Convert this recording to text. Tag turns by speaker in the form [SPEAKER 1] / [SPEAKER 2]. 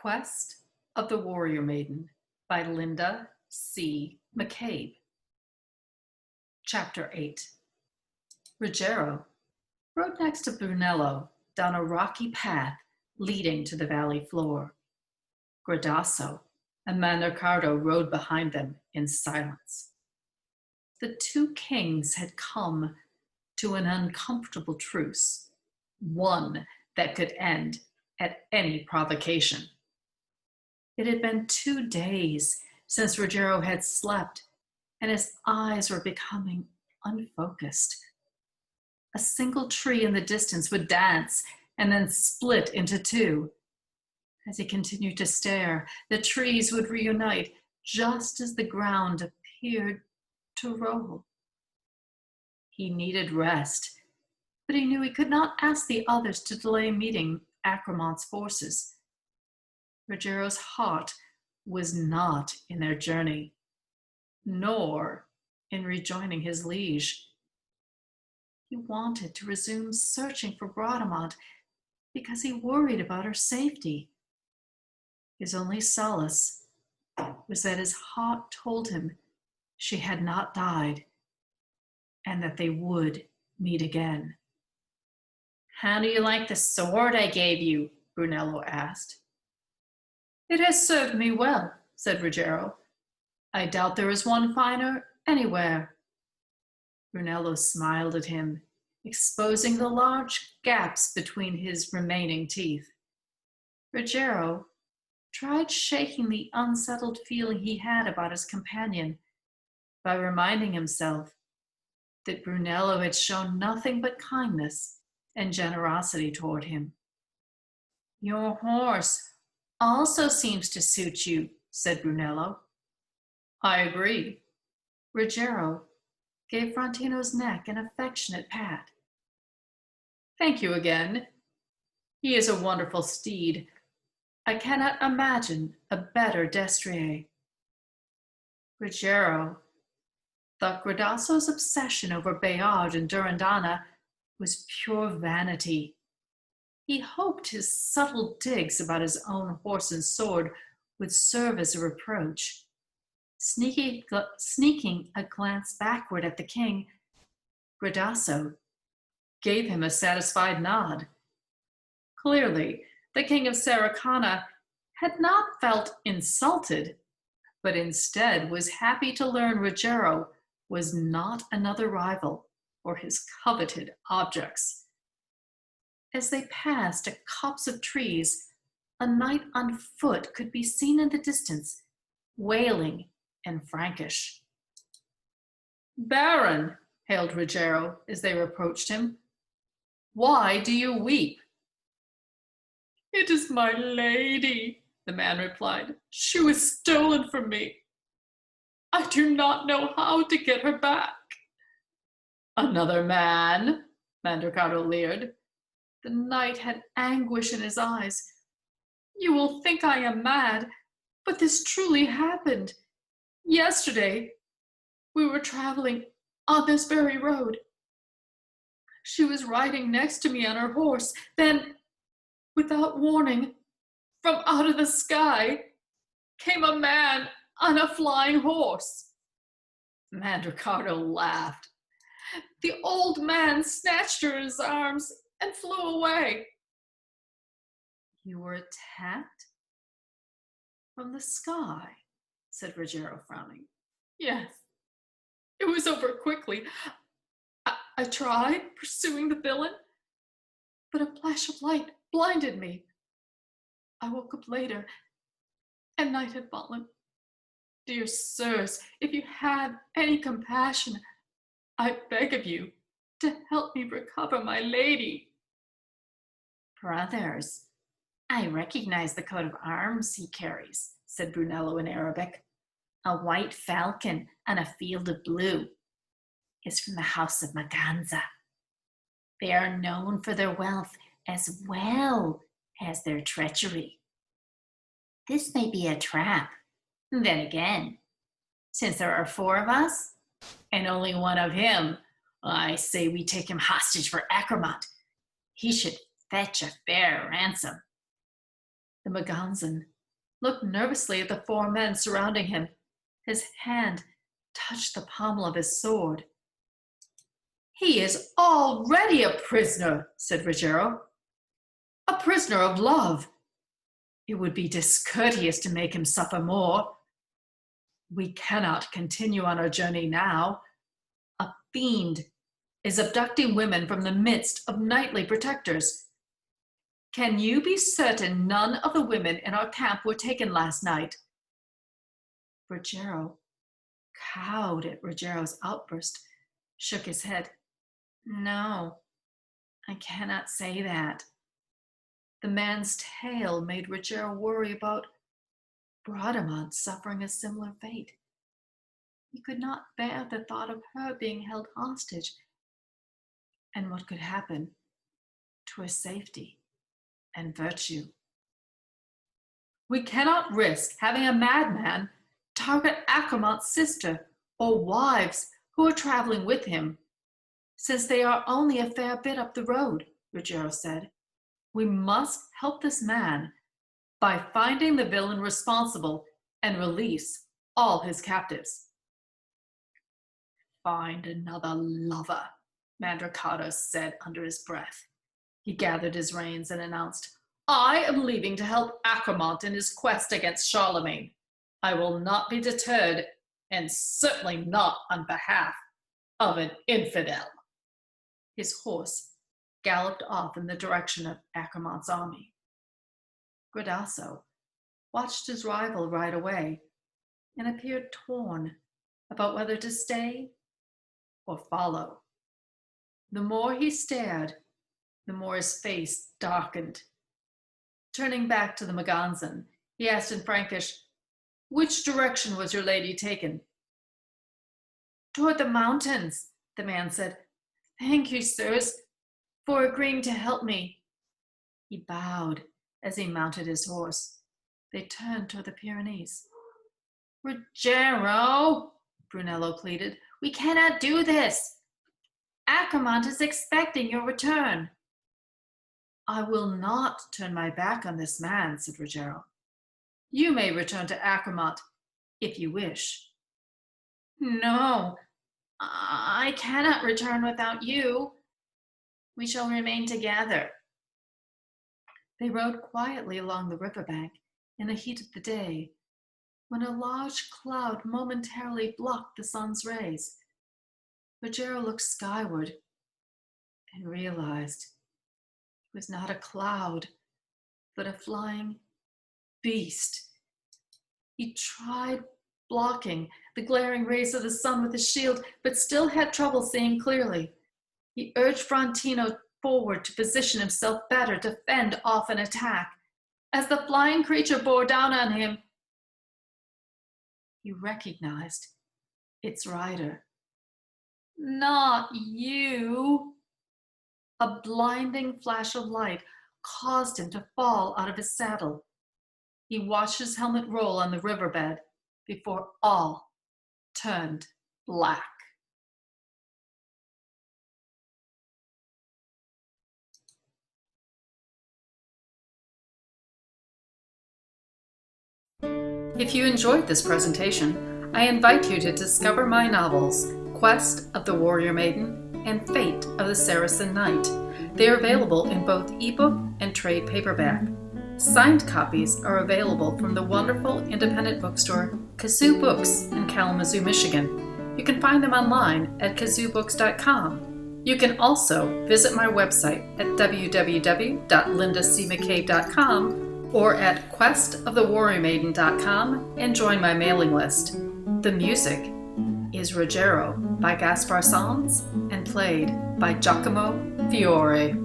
[SPEAKER 1] Quest of the Warrior Maiden by Linda C. McCabe. Chapter 8. Ruggiero rode next to Brunello down a rocky path leading to the valley floor. Gradasso and Mandricardo rode behind them in silence. The two kings had come to an uncomfortable truce, one that could end at any provocation. It had been 2 days since Ruggiero had slept, and his eyes were becoming unfocused. A single tree in the distance would dance and then split into two. As he continued to stare, the trees would reunite just as the ground appeared to roll. He needed rest, but he knew he could not ask the others to delay meeting Akramont's forces. Ruggiero's heart was not in their journey, nor in rejoining his liege. He wanted to resume searching for Bradamante because he worried about her safety. His only solace was that his heart told him she had not died and that they would meet again. "How do you like the sword I gave you?" Brunello asked. "It has served me well," said Ruggiero. "I doubt there is one finer anywhere." Brunello smiled at him, exposing the large gaps between his remaining teeth. Ruggiero tried shaking the unsettled feeling he had about his companion by reminding himself that Brunello had shown nothing but kindness and generosity toward him. "Your horse also seems to suit you," said Brunello. "I agree." Ruggiero gave Frontino's neck an affectionate pat. "Thank you again. He is a wonderful steed. I cannot imagine a better destrier." Ruggiero thought Gradasso's obsession over Bayard and Durindana was pure vanity. He hoped his subtle digs about his own horse and sword would serve as a reproach. Sneaking a glance backward at the king, Gradasso gave him a satisfied nod. Clearly, the king of Saracana had not felt insulted, but instead was happy to learn Ruggiero was not another rival for his coveted objects. As they passed a copse of trees, a knight on foot could be seen in the distance, wailing and Frankish. "Baron," hailed Ruggiero as they approached him, "why do you weep?" "It is my lady," the man replied. "She was stolen from me. I do not know how to get her back." "Another man?" Mandricardo leered. The knight had anguish in his eyes. "You will think I am mad, but this truly happened. Yesterday, we were traveling on this very road. She was riding next to me on her horse. Then, without warning, from out of the sky came a man on a flying horse." Mandricardo laughed. "The old man snatched her in his arms and flew away." "You were attacked from the sky," said Ruggiero, frowning. "Yes. It was over quickly. I tried pursuing the villain, but a flash of light blinded me. I woke up later, and night had fallen. Dear sirs, if you have any compassion, I beg of you to help me recover my lady." "Brothers, I recognize the coat of arms he carries," said Brunello in Arabic. "A white falcon on a field of blue is from the house of Maganza. They are known for their wealth as well as their treachery. This may be a trap. Then again, since there are 4 of us and only one of him, I say we take him hostage for Akramont. He should fetch a fair ransom." The Maganzan looked nervously at the 4 men surrounding him. His hand touched the pommel of his sword. "He is already a prisoner," said Ruggiero. "A prisoner of love. It would be discourteous to make him suffer more. We cannot continue on our journey now. A fiend is abducting women from the midst of knightly protectors. Can you be certain none of the women in our camp were taken last night?" Ruggiero, cowed at Ruggiero's outburst, shook his head. "No, I cannot say that." The man's tale made Ruggiero worry about Bradamante suffering a similar fate. He could not bear the thought of her being held hostage, and what could happen to her safety and virtue. "We cannot risk having a madman target Akramont's sister or wives who are traveling with him, since they are only a fair bit up the road," Ruggiero said. "We must help this man by finding the villain responsible and release all his captives." "Find another lover," Mandricardo said under his breath. He gathered his reins and announced, "I am leaving to help Akramont in his quest against Charlemagne. I will not be deterred, and certainly not on behalf of an infidel." His horse galloped off in the direction of Akramont's army. Gradasso watched his rival ride away and appeared torn about whether to stay or follow. The more he stared, the more his face darkened. Turning back to the Maganzan, he asked in Frankish, "Which direction was your lady taken?" "Toward the mountains," the man said. "Thank you, sirs, for agreeing to help me." He bowed as he mounted his horse. They turned toward the Pyrenees. "Ruggiero," Brunello pleaded, "we cannot do this. Akramont is expecting your return." "I will not turn my back on this man," said Ruggiero. "You may return to Akramont if you wish." "No, I cannot return without you. We shall remain together." They rode quietly along the riverbank in the heat of the day, when a large cloud momentarily blocked the sun's rays. Ruggiero looked skyward and realized it was not a cloud, but a flying beast. He tried blocking the glaring rays of the sun with his shield, but still had trouble seeing clearly. He urged Frontino forward to position himself better to fend off an attack. As the flying creature bore down on him, he recognized its rider. "Not you!" A blinding flash of light caused him to fall out of his saddle. He watched his helmet roll on the riverbed before all turned black. If you enjoyed this presentation, I invite you to discover my novels, Quest of the Warrior Maiden and Fate of the Saracen Knight. They are available in both ebook and trade paperback. Signed copies are available from the wonderful independent bookstore Kazoo Books in Kalamazoo, Michigan. You can find them online at kazoobooks.com. You can also visit my website at www.lindacmccabe.com or at questofthewarriormaiden.com and join my mailing list. The music is Rujero by Gaspar Sanz and played by Giacomo Fiore.